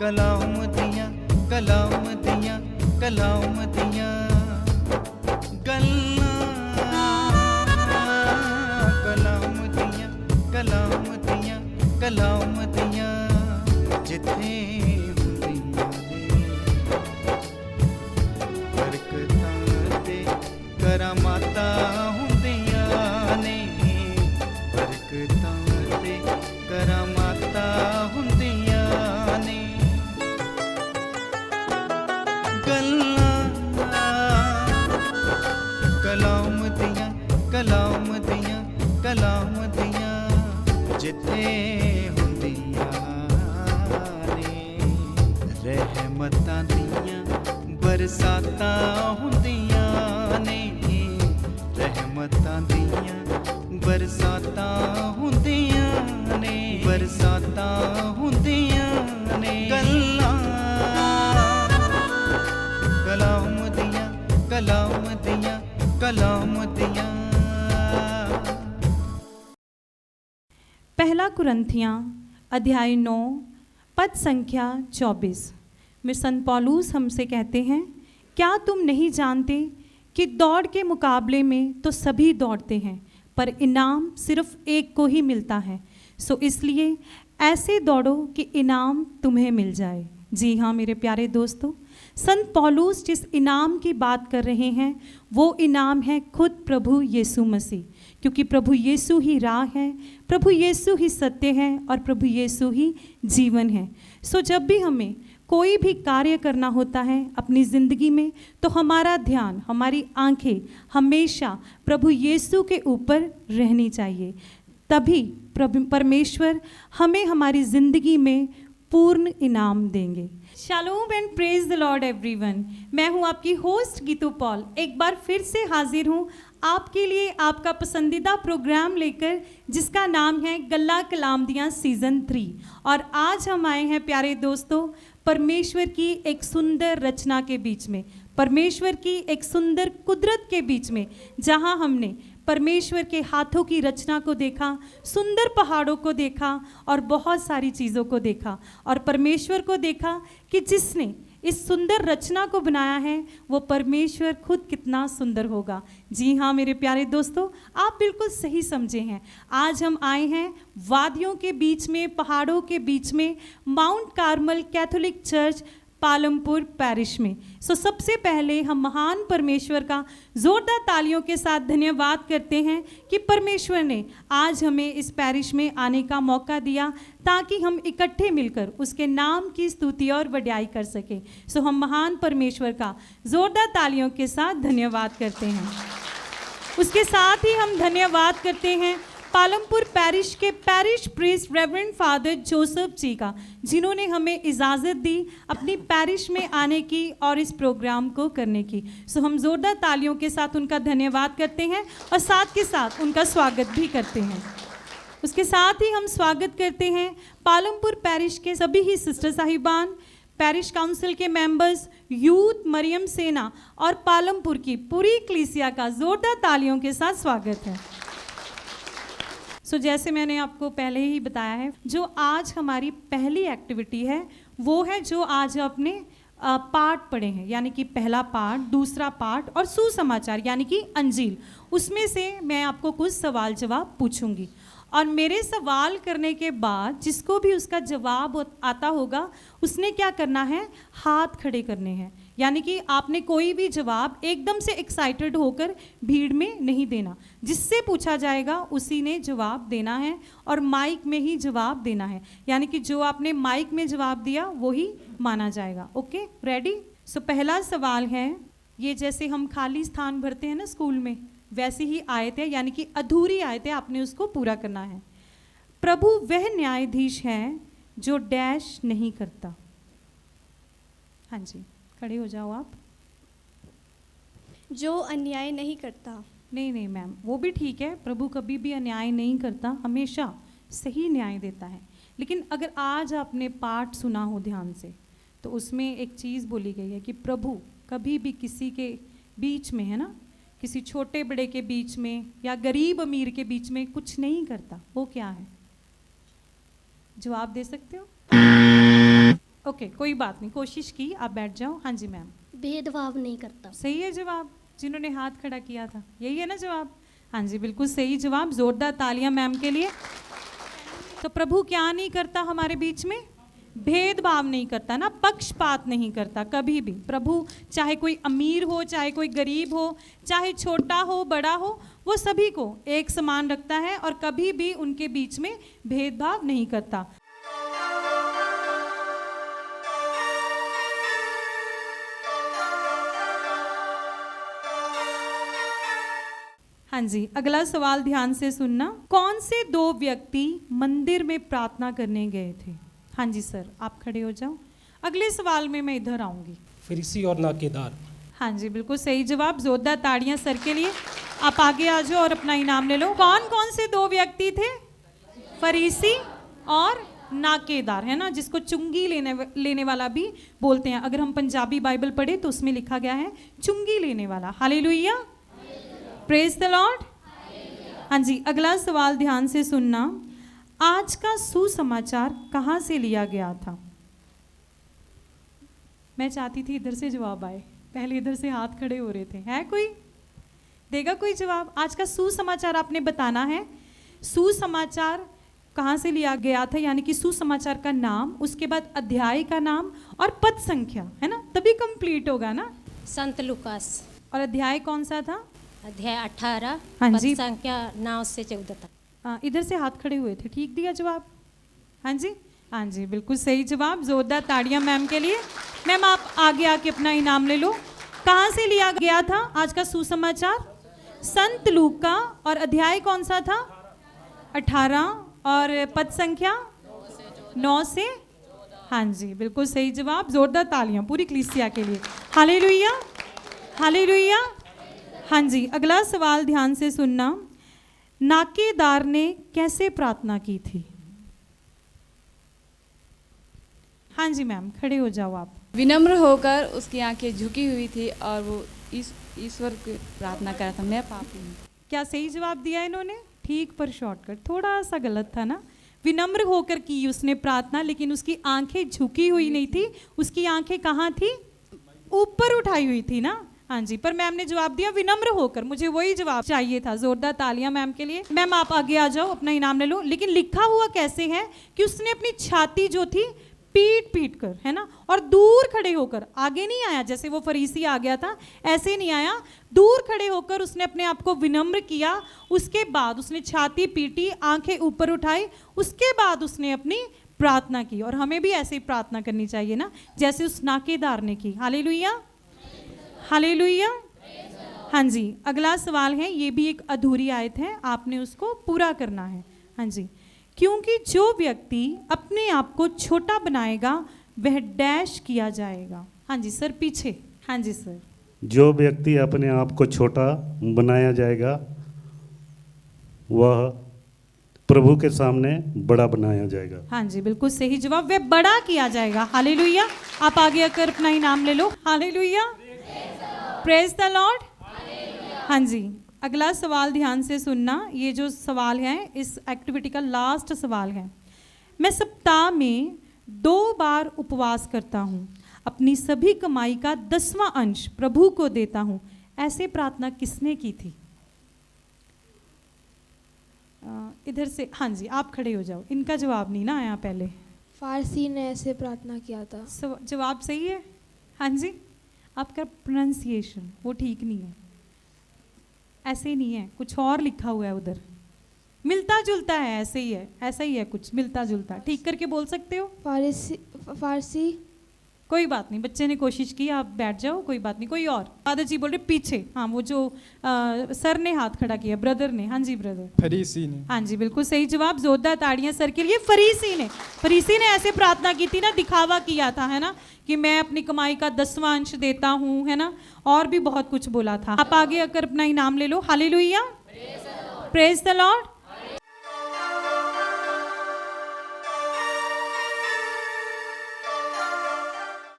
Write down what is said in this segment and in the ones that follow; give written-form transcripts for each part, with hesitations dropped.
कलाम दियां कलाम दियां कलाम दियां गल्लां कलाम दियां कलाम दियां कलाम दियां जिथे हुंदियां ने बरकतां ते करामातां हुंदियां ने बरकतां ते करामातां हुंदियां ने गल्लां कलाम दियां कलाम दियां कलाम दियां जिथे हुंदियां ने रहमतां दियां बरसातां हुंदियां ने रहमतां दियां बरसातां हुंदियां ने बरसातां हुंदियां ने गल्लां कलाम दियां कलाम दियां कलाम दियां। पहला कुरिन्थियाँ अध्याय 9 पद संख्या 24 में संत पौलुस हमसे कहते हैं, क्या तुम नहीं जानते कि दौड़ के मुकाबले में तो सभी दौड़ते हैं पर इनाम सिर्फ एक को ही मिलता है। सो इसलिए ऐसे दौड़ो कि इनाम तुम्हें मिल जाए। जी हाँ मेरे प्यारे दोस्तों, संत पौलुस जिस इनाम की बात कर रहे हैं वो इनाम है खुद प्रभु यीशु मसीह, क्योंकि प्रभु यीशु ही राह है, प्रभु यीशु ही सत्य है और प्रभु यीशु ही जीवन है। सो जब भी हमें कोई भी कार्य करना होता है अपनी ज़िंदगी में तो हमारा ध्यान, हमारी आंखें हमेशा प्रभु यीशु के ऊपर रहनी चाहिए, तभी परमेश्वर हमें हमारी ज़िंदगी में पूर्ण इनाम देंगे। Shalom and praise the Lord everyone. मैं हूं आपकी होस्ट गीतू पॉल, एक बार फिर से हाजिर हूं आपके लिए आपका पसंदीदा प्रोग्राम लेकर जिसका नाम है गल्ला कलामदियाँ सीज़न 3। और आज हम आए हैं प्यारे दोस्तों परमेश्वर की एक सुंदर रचना के बीच में, परमेश्वर की एक सुंदर कुदरत के बीच में, जहां हमने परमेश्वर के हाथों की रचना को देखा, सुंदर पहाड़ों को देखा और बहुत सारी चीज़ों को देखा और परमेश्वर को देखा कि जिसने इस सुंदर रचना को बनाया है वो परमेश्वर खुद कितना सुंदर होगा। जी हाँ मेरे प्यारे दोस्तों, आप बिल्कुल सही समझे हैं। आज हम आए हैं वादियों के बीच में, पहाड़ों के बीच में, mount Carmel Catholic church Palampur parish में। सो सबसे पहले हम महान परमेश्वर का जोरदार तालियों के साथ धन्यवाद करते हैं कि परमेश्वर ने आज हमें इस पैरिश में आने का मौका दिया ताकि हम इकट्ठे मिलकर उसके नाम की स्तुति और वड्याई कर सकें। सो हम महान परमेश्वर का जोरदार तालियों के साथ धन्यवाद करते हैं। उसके साथ ही हम धन्यवाद करते हैं पालमपुर पैरिश के parish priest reverend father Joseph ji का, जिन्होंने हमें इजाज़त दी अपनी पैरिश में आने की और इस प्रोग्राम को करने की। सो हम ज़ोरदार तालियों के साथ उनका धन्यवाद करते हैं और साथ के साथ उनका स्वागत भी करते हैं। उसके साथ ही हम स्वागत करते हैं पालमपुर पैरिश के सभी ही सिस्टर साहिबान, पैरिश काउंसिल के मेंबर्स, यूथ, मरियम सेना और पालमपुर की पूरी कलीसिया का ज़ोरदार तालियों के साथ स्वागत है। जैसे मैंने आपको पहले ही बताया है, जो आज हमारी पहली एक्टिविटी है वो है जो आज अपने पाठ पढ़े हैं, यानी कि पहला पाठ, दूसरा पाठ और सुसमाचार यानी कि अंजील। उसमें से मैं आपको कुछ सवाल जवाब पूछूंगी और मेरे सवाल करने के बाद जिसको भी उसका जवाब आता होगा उसने क्या करना है, हाथ खड़े करने हैं। यानी कि आपने कोई भी जवाब एकदम से एक्साइटेड होकर भीड़ में नहीं देना, जिससे पूछा जाएगा उसी ने जवाब देना है और माइक में ही जवाब देना है। यानी कि जो आपने माइक में जवाब दिया वही माना जाएगा। Okay, ready? सो पहला सवाल है, ये जैसे हम खाली स्थान भरते हैं ना स्कूल में, वैसी ही आयत है, यानी कि अधूरी आयत है, आपने उसको पूरा करना है। प्रभु वह न्यायाधीश है जो डैश नहीं करता। हाँ जी, खड़े हो जाओ आप। जो अन्याय नहीं करता। नहीं मैम, वो भी ठीक है, प्रभु कभी भी अन्याय नहीं करता, हमेशा सही न्याय देता है। लेकिन अगर आज आपने पाठ सुना हो ध्यान से तो उसमें एक चीज़ बोली गई है कि प्रभु कभी भी किसी के बीच में, है ना, किसी छोटे बड़े के बीच में या गरीब अमीर के बीच में कुछ नहीं करता। वो क्या है? जवाब दे सकते हो? ओके, कोई बात नहीं, कोशिश की, आप बैठ जाओ। हाँ जी मैम, भेदभाव नहीं करता। सही है जवाब। जिन्होंने हाथ खड़ा किया था यही है ना जवाब? हाँ जी, बिल्कुल सही जवाब। जोरदार तालियां मैम के लिए। तो प्रभु क्या नहीं करता हमारे बीच में? भेदभाव नहीं करता ना, पक्षपात नहीं करता कभी भी। प्रभु चाहे कोई अमीर हो, चाहे कोई गरीब हो, चाहे छोटा हो बड़ा हो, वो सभी को एक समान रखता है और कभी भी उनके बीच में भेदभाव नहीं करता। हाँ जी, अगला सवाल ध्यान से सुनना। कौन से दो व्यक्ति मंदिर में प्रार्थना करने गए थे? हाँ जी सर, आप खड़े हो जाओ। अगले सवाल में मैं इधर आऊंगी। फरीसी और नाकेदार। हाँ जी, बिल्कुल सही जवाब। जोरदार ताड़ियां सर के लिए। आप आगे आ जाओ और अपना इनाम ले लो। कौन कौन से दो व्यक्ति थे? फरीसी और नाकेदार, है ना, जिसको चुंगी लेने वाला भी बोलते हैं। अगर हम पंजाबी बाइबल पढ़े तो उसमें लिखा गया है चुंगी लेने वाला। Hallelujah, praise the Lord. हाँ जी, अगला सवाल ध्यान से सुनना। आज का सुसमाचार कहाँ से लिया गया था? मैं चाहती थी इधर से जवाब आए, पहले इधर से हाथ खड़े हो रहे थे। है कोई देगा कोई जवाब? आज का सुसमाचार आपने बताना है। सुसमाचार कहाँ से लिया गया था, यानी कि सुसमाचार का नाम, उसके बाद अध्याय का नाम और पद संख्या, है ना, तभी कंप्लीट होगा ना। संत लुकास। और अध्याय कौन सा था? अध्याय 18, हाँ पद जी। संख्या 9 से 14 तक। इधर से हाथ खड़े हुए थे, ठीक दिया जवाब? हाँ जी, हाँ जी, बिल्कुल सही जवाब। जोरदार ताड़ियां मैम के लिए। मैम आप आगे आके अपना इनाम ले लो। कहाँ से लिया गया था आज का सुसमाचार? संत लूका। और अध्याय कौन सा था? 18। और पद संख्या 9 से। हाँ जी, बिल्कुल सही जवाब। जोरदार तालियां पूरी कलीसिया के लिए। Hallelujah, hallelujah. हाँ जी, अगला सवाल ध्यान से सुनना। नाकेदार ने कैसे प्रार्थना की थी? हाँ जी मैम, खड़े हो जाओ आप। विनम्र होकर उसकी आंखें झुकी हुई थी और वो ईश्वर की प्रार्थना कर रहा था, मैं पापी हूँ। क्या सही जवाब दिया इन्होंने? ठीक, पर शॉर्टकट थोड़ा सा गलत था ना। विनम्र होकर की उसने प्रार्थना, लेकिन उसकी आंखें झुकी हुई नहीं थी, उसकी आंखें कहाँ थी? ऊपर उठाई हुई थी ना। हाँ जी, पर मैम ने जवाब दिया विनम्र होकर। मुझे वही जवाब चाहिए था। जोरदार तालियां मैम के लिए। मैम आप आगे आ जाओ, अपना इनाम ले लो। लेकिन लिखा हुआ कैसे है कि उसने अपनी छाती जो थी पीट कर, है ना, और दूर खड़े होकर, आगे नहीं आया जैसे वो फरीसी आ गया था, ऐसे नहीं आया। दूर खड़े होकर उसने अपने आप को विनम्र किया। उसके बाद उसने छाती पीटी, आंखें ऊपर उठाई, उसके बाद उसने अपनी प्रार्थना की। और हमें भी ऐसे ही प्रार्थना करनी चाहिए ना, जैसे उस नाकेदार ने की। Hallelujah, hallelujah. हाँ जी, अगला सवाल है, ये भी एक अधूरी आयत है, आपने उसको पूरा करना है। हाँ जी, क्योंकि जो व्यक्ति अपने आप को छोटा बनाएगा वह डैश किया जाएगा। हाँ जी सर, पीछे। हाँ जी सर। जो व्यक्ति अपने आप को छोटा बनाया जाएगा वह प्रभु के सामने बड़ा बनाया जाएगा। हाँ जी, बिल्कुल सही जवाब। वह बड़ा किया जाएगा। हालेलुया। आप आगे आकर अपना इनाम ले लो। Hallelujah, praise the Lord. हाँ जी, अगला सवाल ध्यान से सुनना। ये जो सवाल है इस एक्टिविटी का लास्ट सवाल है। मैं सप्ताह में 2 बार उपवास करता हूँ, अपनी सभी कमाई का 10वां अंश प्रभु को देता हूँ। ऐसे प्रार्थना किसने की थी? इधर से। हाँ जी, आप खड़े हो जाओ। इनका जवाब नहीं ना आया पहले। फारसी ने ऐसे प्रार्थना किया था। जवाब सही है। हाँ जी, आपका प्रोनाउंसिएशन वो ठीक नहीं है, ऐसे नहीं है, कुछ और लिखा हुआ है उधर, मिलता जुलता है, ऐसे ही है, ऐसा ही है कुछ मिलता जुलता। ठीक करके बोल सकते हो? फारसी। कोई बात नहीं, बच्चे ने कोशिश की, आप बैठ जाओ, कोई बात नहीं। कोई और? दादाजी बोल रहे पीछे। हाँ, वो जो सर ने हाथ खड़ा किया, ब्रदर ने। हाँ जी ब्रदर। फरीसी ने। हाँ जी, बिल्कुल सही जवाब। जोरदार ताड़ियां सर के लिए। फरीसी ने ऐसे प्रार्थना की थी ना, दिखावा किया था, है ना, कि मैं अपनी कमाई का 10वां अंश देता हूँ, है ना, और भी बहुत कुछ बोला था। आप आगे आकर अपना इनाम ले लो। Hallelujah, praise the Lord.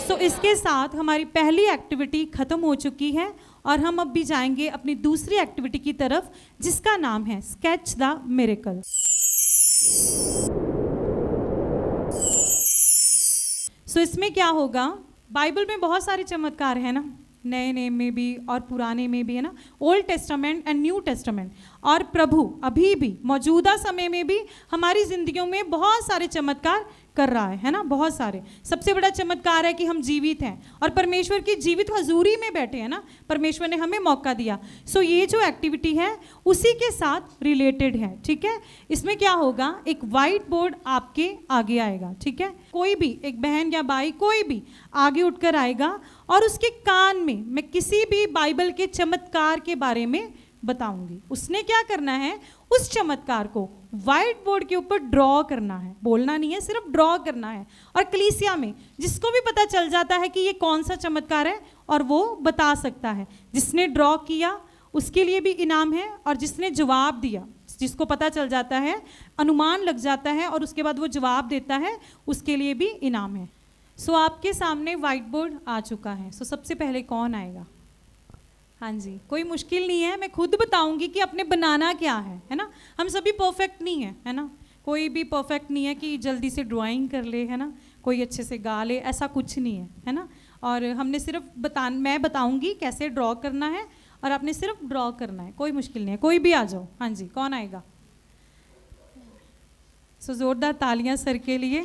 तो इसके साथ हमारी पहली एक्टिविटी खत्म हो चुकी है और हम अब भी जाएंगे अपनी दूसरी एक्टिविटी की तरफ, जिसका नाम है स्केच द मिरेकल। सो इसमें क्या होगा, बाइबल में बहुत सारे चमत्कार हैं ना, नए नेम में भी और पुराने में भी है ना, old testament and new testament. और प्रभु अभी भी मौजूदा समय में भी हमारी जिंदगियों में बहुत सारे चमत्कार कर रहा है ना, बहुत सारे। सबसे बड़ा चमत्कार है कि हम जीवित हैं और परमेश्वर की जीवित हजूरी में बैठे हैं ना, परमेश्वर ने हमें मौका दिया। सो ये जो एक्टिविटी है उसी के साथ रिलेटेड है, ठीक है। इसमें क्या होगा, एक वाइट बोर्ड आपके आगे आएगा, ठीक है। कोई भी एक बहन या भाई कोई भी आगे उठकर आएगा और उसके कान में मैं किसी भी बाइबल के चमत्कार के बारे में बताऊंगी। उसने क्या करना है, उस चमत्कार को व्हाइट बोर्ड के ऊपर ड्रॉ करना है, बोलना नहीं है, सिर्फ ड्रॉ करना है। और कलीसिया में जिसको भी पता चल जाता है कि ये कौन सा चमत्कार है और वो बता सकता है, जिसने ड्रॉ किया उसके लिए भी इनाम है, और जिसने जवाब दिया, जिसको पता चल जाता है, अनुमान लग जाता है और उसके बाद वो जवाब देता है, उसके लिए भी इनाम है। सो आपके सामने व्हाइट बोर्ड आ चुका है। सो सबसे पहले कौन आएगा? हाँ जी, कोई मुश्किल नहीं है, मैं खुद बताऊंगी कि आपने बनाना क्या है ना। हम सभी परफेक्ट नहीं है ना, कोई भी परफेक्ट नहीं है कि जल्दी से ड्राइंग कर ले, है ना, कोई अच्छे से गा ले, ऐसा कुछ नहीं है ना। और हमने सिर्फ मैं बताऊंगी कैसे ड्रॉ करना है और आपने सिर्फ ड्रॉ करना है, कोई मुश्किल नहीं है। कोई भी आ जाओ। हाँ जी, कौन आएगा? सो जोरदार तालियां सर के लिए।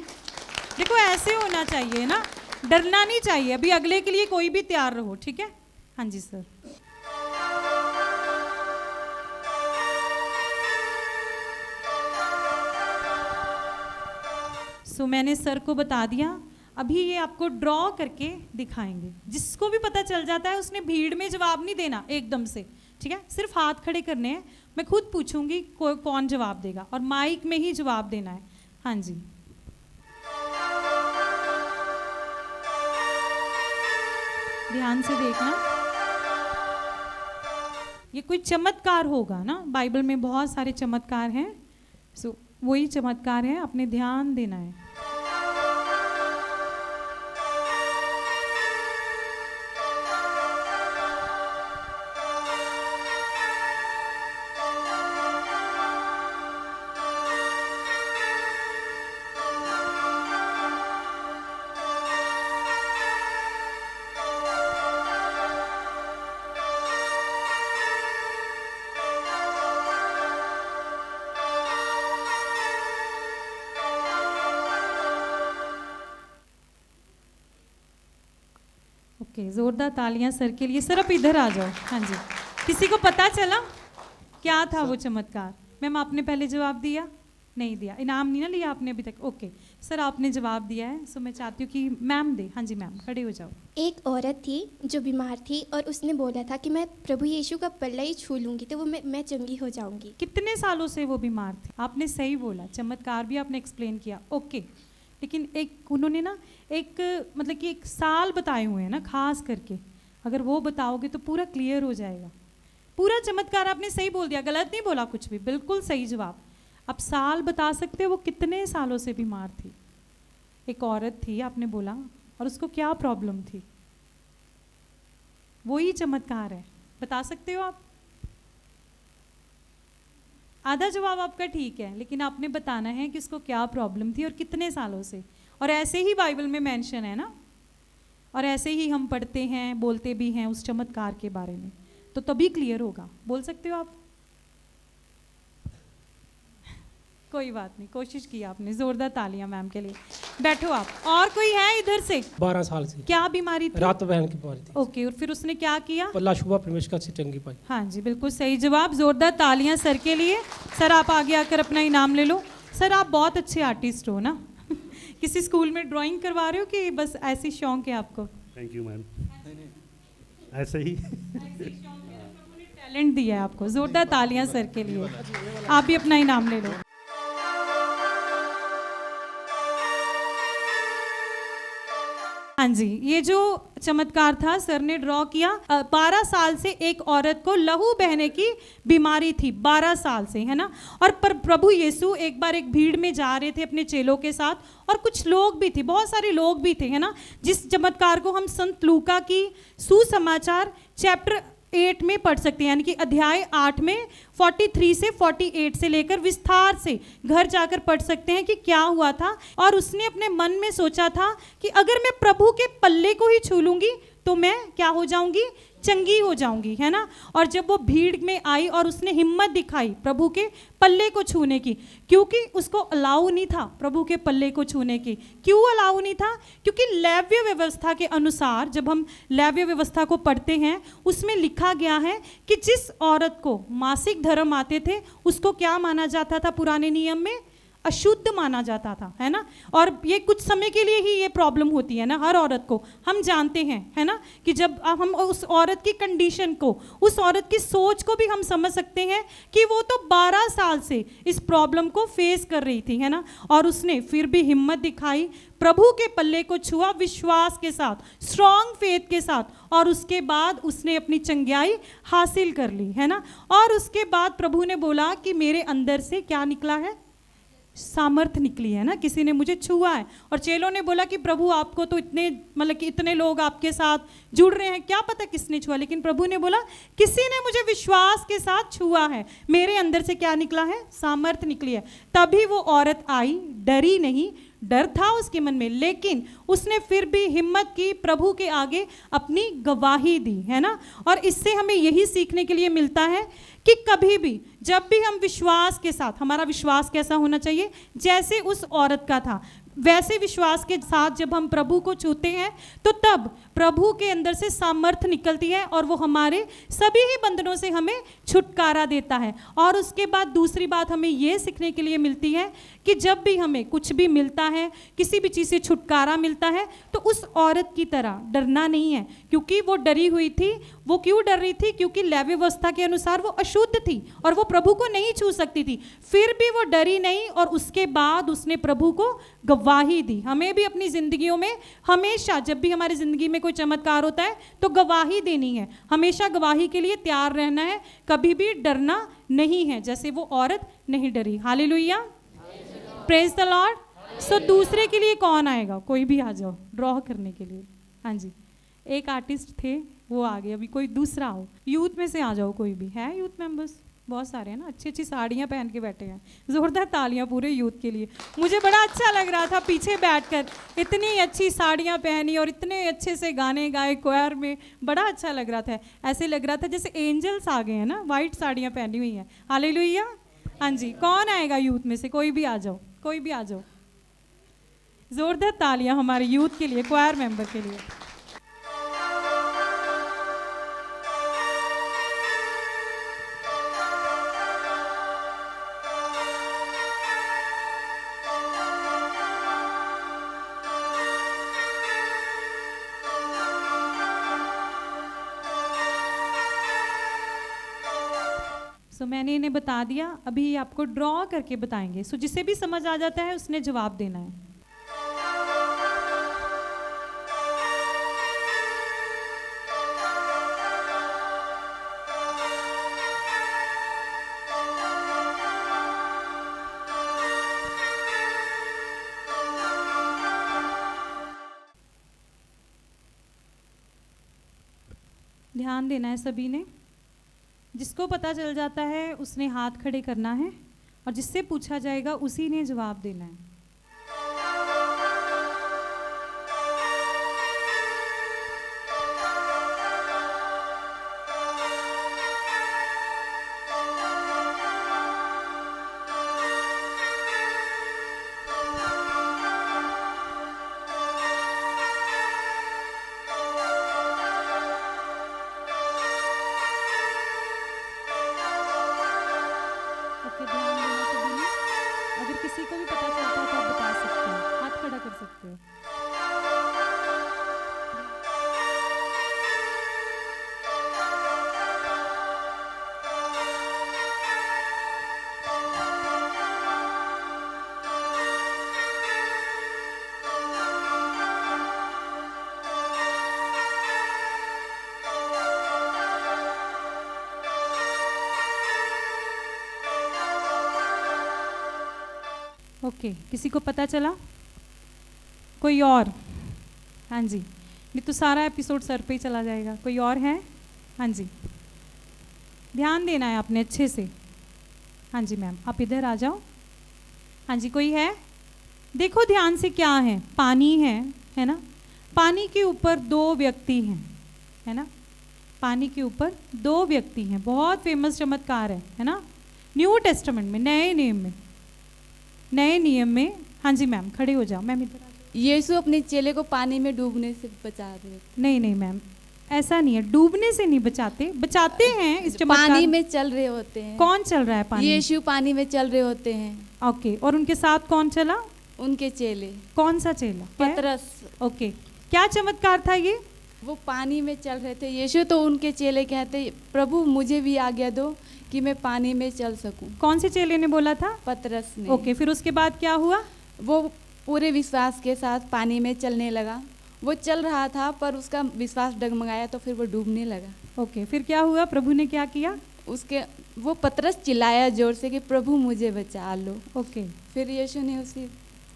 देखो ऐसे होना चाहिए ना, डरना नहीं चाहिए। अभी अगले के लिए कोई भी तैयार रहो, ठीक है। हाँ जी सर। सो मैंने सर को बता दिया, अभी ये आपको ड्रॉ करके दिखाएंगे। जिसको भी पता चल जाता है उसने भीड़ में जवाब नहीं देना एकदम से, ठीक है, सिर्फ हाथ खड़े करने हैं। मैं खुद पूछूंगी कौन जवाब देगा और माइक में ही जवाब देना है। हाँ जी, ध्यान से देखना, ये कोई चमत्कार होगा ना, बाइबल में बहुत सारे चमत्कार हैं। सो वही चमत्कार है, अपने ध्यान देना है। ओके, जोरदार तालियां सर के लिए। सर आप इधर आ जाओ। हाँ जी, किसी को पता चला क्या था वो चमत्कार? मैम आपने पहले जवाब दिया? नहीं दिया, इनाम नहीं ना लिया आपने अभी तक। ओके सर, आपने जवाब दिया है, सो मैं चाहती हूँ कि मैम दे। हाँ जी मैम, खड़े हो जाओ। एक औरत थी जो बीमार थी और उसने बोला था कि मैं प्रभु यीशु का पल्ला ही छू लूंगी तो वो मैं चंगी हो जाऊंगी। कितने सालों से वो बीमार थी? आपने सही बोला, चमत्कार भी आपने एक्सप्लेन किया। ओके, लेकिन एक उन्होंने ना एक मतलब कि एक साल बताए हुए हैं ना, खास करके अगर वो बताओगे तो पूरा क्लियर हो जाएगा। पूरा चमत्कार आपने सही बोल दिया, गलत नहीं बोला कुछ भी, बिल्कुल सही जवाब। आप साल बता सकते हो वो कितने सालों से बीमार थी? एक औरत थी आपने बोला, और उसको क्या प्रॉब्लम थी? वही चमत्कार है, बता सकते हो आप? आधा जवाब आपका ठीक है, लेकिन आपने बताना है कि उसको क्या प्रॉब्लम थी और कितने सालों से। और ऐसे ही बाइबल में मेंशन है ना, और ऐसे ही हम पढ़ते हैं, बोलते भी हैं उस चमत्कार के बारे में, तो तभी क्लियर होगा। बोल सकते हो आप? कोई बात नहीं, कोशिश की आपने। जोरदार तालियां मैम के लिए। बैठो आप। और कोई है इधर से? 12 साल से। क्या बीमारी थी? रात बहन की बीमारी थी। ओके, और फिर उसने क्या किया? पल्ला छुआ, परमेश्वर से चंगी पाई। हाँ जी, बिल्कुल सही जवाब। जोरदार तालियां सर के लिए। सर आप आगे आकर अपना इनाम ले लो। सर आप बहुत अच्छे आर्टिस्ट हो ना किसी स्कूल में ड्राइंग करवा रहे हो कि बस ऐसी शौक है आपको? Thank you ma'am. ऐसे ही टैलेंट दिया है आपको। जोरदार तालियां सर के लिए। आप भी अपना इनाम ले लो। हाँ जी, ये जो चमत्कार था सर ने ड्रॉ किया। 12 साल से एक औरत को लहू बहने की बीमारी थी, 12 साल से, है ना। और पर प्रभु यीशु एक बार एक भीड़ में जा रहे थे अपने चेलों के साथ, और कुछ लोग भी थे, बहुत सारे लोग भी थे, है ना। जिस चमत्कार को हम संत लूका की सुसमाचार चैप्टर 8 में पढ़ सकते हैं, यानी कि अध्याय 8 में 43 से 48 से लेकर विस्तार से घर जाकर पढ़ सकते हैं कि क्या हुआ था। और उसने अपने मन में सोचा था कि अगर मैं प्रभु के पल्ले को ही छू लूंगी तो मैं क्या हो जाऊंगी, चंगी हो जाऊंगी, है ना। और जब वो भीड़ में आई और उसने हिम्मत दिखाई प्रभु के पल्ले को छूने की, क्योंकि उसको अलाउ नहीं था प्रभु के पल्ले को छूने की। क्यों अलाउ नहीं था? क्योंकि लेव्य व्यवस्था के अनुसार, जब हम लेव्य व्यवस्था को पढ़ते हैं उसमें लिखा गया है कि जिस औरत को मासिक धर्म आते थे उसको क्या माना जाता था पुराने नियम में? अशुद्ध माना जाता था, है ना। और ये कुछ समय के लिए ही ये प्रॉब्लम होती है ना हर औरत को, हम जानते हैं, है ना, कि जब हम उस औरत की कंडीशन को, उस औरत की सोच को भी हम समझ सकते हैं कि वो तो 12 साल से इस प्रॉब्लम को फेस कर रही थी, है ना। और उसने फिर भी हिम्मत दिखाई, प्रभु के पल्ले को छुआ विश्वास के साथ, स्ट्रॉन्ग फेथ के साथ, और उसके बाद उसने अपनी चंगाई हासिल कर ली, है ना। और उसके बाद प्रभु ने बोला कि मेरे अंदर से क्या निकला है? सामर्थ निकली है ना, किसी ने मुझे छुआ है। और चेलों ने बोला कि प्रभु आपको तो इतने, मतलब कि इतने लोग आपके साथ जुड़ रहे हैं, क्या पता किसने छुआ, लेकिन प्रभु ने बोला किसी ने मुझे विश्वास के साथ छुआ है, मेरे अंदर से क्या निकला है? सामर्थ निकली है। तभी वो औरत आई, डरी नहीं, डर था उसके मन में, लेकिन उसने फिर भी हिम्मत की, प्रभु के आगे अपनी गवाही दी, है ना। और इससे हमें यही सीखने के लिए मिलता है कि कभी भी जब भी हम विश्वास के साथ, हमारा विश्वास कैसा होना चाहिए? जैसे उस औरत का था वैसे विश्वास के साथ जब हम प्रभु को छूते हैं तो तब प्रभु के अंदर से सामर्थ निकलती है और वो हमारे सभी ही बंधनों से हमें छुटकारा देता है। और उसके बाद दूसरी बात हमें ये सीखने के लिए मिलती है कि जब भी हमें कुछ भी मिलता है, किसी भी चीज़ से छुटकारा मिलता है, तो उस औरत की तरह डरना नहीं है, क्योंकि वो डरी हुई थी। वो क्यों डर रही थी? क्योंकि लेवी व्यवस्था के अनुसार वो अशुद्ध थी और वो प्रभु को नहीं छू सकती थी। फिर भी वो डरी नहीं और उसके बाद उसने प्रभु को गवाही दी। हमें भी अपनी ज़िंदगियों में हमेशा, जब भी हमारी ज़िंदगी में कोई चमत्कार होता है तो गवाही देनी है, हमेशा गवाही के लिए तैयार रहना है, कभी भी डरना नहीं है, जैसे वो औरत नहीं डरी। Hallelujah, praise the Lord. So दूसरे के लिए कौन आएगा? कोई भी आ जाओ ड्रॉ करने के लिए। हाँ जी, एक आर्टिस्ट थे वो आ गए, अभी कोई दूसरा हो। यूथ में से आ जाओ, कोई भी है यूथ मेंबर्स? बहुत सारे हैं ना, अच्छी अच्छी साड़ियाँ पहन के बैठे हैं। ज़ोरदार तालियां पूरे यूथ के लिए। मुझे बड़ा अच्छा लग रहा था पीछे बैठकर, इतनी अच्छी साड़ियाँ पहनी और इतने अच्छे से गाने गाए क्वायर में, बड़ा अच्छा लग रहा था। ऐसे लग रहा था जैसे एंजल्स आ गए हैं ना, वाइट साड़ियाँ पहनी हुई हैं। हालेलुया। हाँ जी, कौन आएगा यूथ में से? कोई भी आ जाओ, कोई भी आ जाओ। ज़ोरदार तालियां हमारे यूथ के लिए, क्वायर मेंबर के लिए। सो मैंने इन्हें बता दिया, अभी आपको ड्रॉ करके बताएंगे। सो जिसे भी समझ आ जाता है उसने जवाब देना है। ध्यान देना है सभी ने। जिसको पता चल जाता है उसने हाथ खड़े करना है और जिससे पूछा जाएगा उसी ने जवाब देना है। ध्यान देना सभी ने। अगर किसी को भी पता चलता है तो आप बता सकते हो, हाथ खड़ा कर सकते हो। ओके, किसी को पता चला? कोई और? हाँ जी, नहीं तो सारा एपिसोड सर पे ही चला जाएगा। कोई और है? हाँ जी। ध्यान देना है आपने अच्छे से। हाँ जी मैम, आप इधर आ जाओ। हाँ जी, कोई है? देखो ध्यान से, क्या है? पानी है ना? पानी के ऊपर 2 व्यक्ति हैं, है ना? पानी के ऊपर 2 व्यक्ति हैं। बहुत फेमस चमत्कार है ना? न्यू टेस्टामेंट में, नए नियम में। हाँ जी मैम, खड़े हो जाओ। मैम इधर आ जाओ। यीशु अपने चेले को पानी में डूबने से बचा रहे थे। नहीं मैम, ऐसा नहीं है। डूबने से नहीं बचाते हैं इस चमत्कार। पानी में चल रहे होते हैं। कौन चल रहा है पानी? यीशु पानी में चल रहे होते हैं। ओके, और उनके साथ कौन चला? उनके चेले। कौन सा चेला? पतरस। ओके, क्या चमत्कार था ये? वो पानी में चल रहे थे यीशु, तो उनके चेले कहते, प्रभु मुझे भी आज्ञा दो कि मैं पानी में चल सकूं। कौन से चेले ने बोला था? पतरस ने। ओके, फिर उसके बाद क्या हुआ? वो पूरे विश्वास के साथ पानी में चलने लगा। वो चल रहा था पर उसका विश्वास डगमगाया, तो फिर वो डूबने लगा। ओके, फिर क्या हुआ? प्रभु ने क्या किया? वो पतरस चिल्लाया जोर से कि प्रभु मुझे बचा लो। ओके, फिर यीशु ने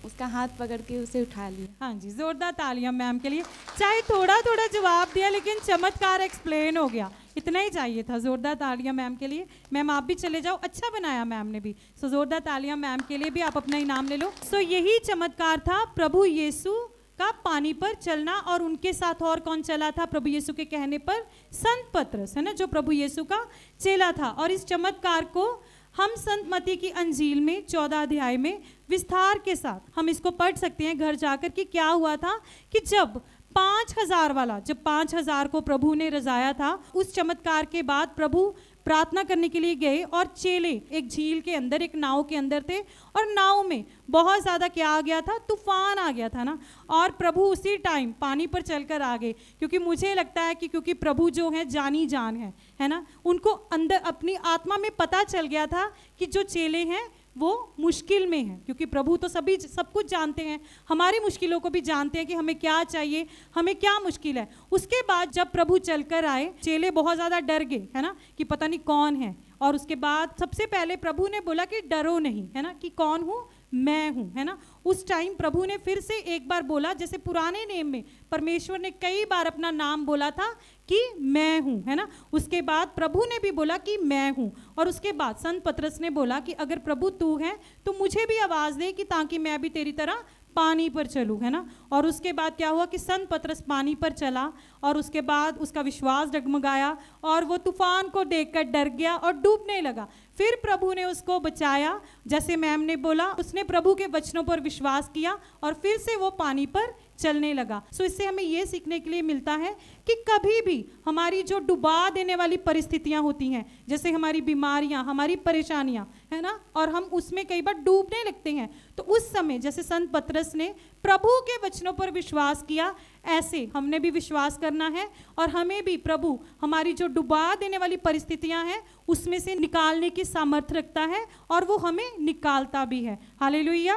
उसका हाथ पकड़ के उसे उठा लिया। हाँ जी, जोरदार तालियां मैम के लिए। चाहे थोड़ा थोड़ा जवाब दिया, लेकिन चमत्कार एक्सप्लेन हो गया। इतना ही चाहिए था। जोरदार तालियां मैम के लिए। मैम आप भी चले जाओ, अच्छा बनाया मैम ने भी। सो जोरदार तालियां मैम के लिए भी। आप अपना इनाम ले लो। सो यही चमत्कार था, प्रभु यीशु का पानी पर चलना। और उनके साथ और कौन चला था प्रभु यीशु के कहने पर? संत पतरस, है ना, जो प्रभु यीशु का चेला था। और इस चमत्कार को हम संत मत्ती की अंजील में 14 अध्याय में विस्तार के साथ हम इसको पढ़ सकते हैं घर जाकर कि क्या हुआ था कि जब 5,000 को प्रभु ने रजाया था, उस चमत्कार के बाद प्रभु प्रार्थना करने के लिए गए और चेले एक झील के अंदर, एक नाव के अंदर थे। और नाव में बहुत ज़्यादा क्या आ गया था? तूफान आ गया था ना। और प्रभु उसी टाइम पानी पर चलकर आ गए, क्योंकि मुझे लगता है कि क्योंकि प्रभु जो है जानी जान है ना, उनको अंदर अपनी आत्मा में पता चल गया था कि जो चेले हैं वो मुश्किल में हैं, क्योंकि प्रभु तो सब कुछ जानते हैं, हमारी मुश्किलों को भी जानते हैं कि हमें क्या चाहिए, हमें क्या मुश्किल है। उसके बाद जब प्रभु चलकर आए, चेले बहुत ज़्यादा डर गए, है ना, कि पता नहीं कौन है। और उसके बाद सबसे पहले प्रभु ने बोला कि डरो नहीं, है ना, कि कौन हूँ? मैं हूँ, है ना। उस टाइम प्रभु ने फिर से एक बार बोला, जैसे पुराने नेम में परमेश्वर ने कई बार अपना नाम बोला था कि मैं हूँ, है ना। उसके बाद प्रभु ने भी बोला कि मैं हूँ। और उसके बाद संत पतरस ने बोला कि अगर प्रभु तू है तो मुझे भी आवाज़ दे कि ताकि मैं भी तेरी तरह पानी पर चलूँ, है ना। और उसके बाद क्या हुआ कि संत पतरस पानी पर चला और उसके बाद उसका विश्वास डगमगाया और वो तूफान को देखकर डर गया और डूबने लगा। फिर प्रभु ने उसको बचाया, जैसे मैम ने बोला, उसने प्रभु के वचनों पर विश्वास किया और फिर से वो पानी पर चलने लगा। सो इससे हमें ये सीखने के लिए मिलता है कि कभी भी हमारी जो डुबा देने वाली परिस्थितियां होती हैं, जैसे हमारी बीमारियां, हमारी परेशानियां, है ना, और हम उसमें कई बार डूबने लगते हैं, तो उस समय जैसे संत पतरस ने प्रभु के वचनों पर विश्वास किया, ऐसे हमने भी विश्वास करना है और हमें भी प्रभु हमारी जो डुबा देने वाली परिस्थितियां हैं उसमें से निकालने की सामर्थ्य रखता है और वो हमें निकालता भी है। Hallelujah,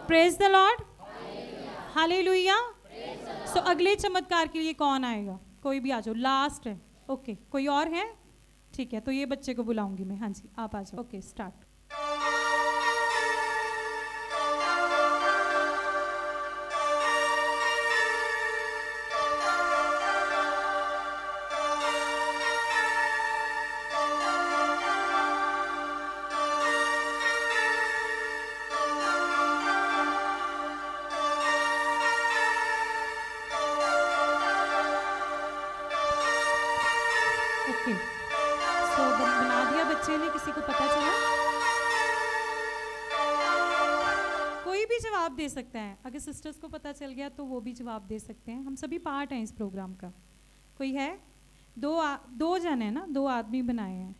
praise the Lord, hallelujah. So अगले चमत्कार के लिए कौन आएगा? कोई भी आ जाओ, लास्ट है। ओके, कोई और है? ठीक है, तो ये बच्चे को बुलाऊंगी मैं। हाँ जी, आप आ जाओ। Okay, start. ओके, सो बना दिया बच्चे ने, किसी को पता चला? कोई भी जवाब दे सकता है। अगर सिस्टर्स को पता चल गया तो वो भी जवाब दे सकते हैं। हम सभी पार्ट हैं इस प्रोग्राम का। कोई है? दो जन है ना, 2 आदमी बनाए हैं,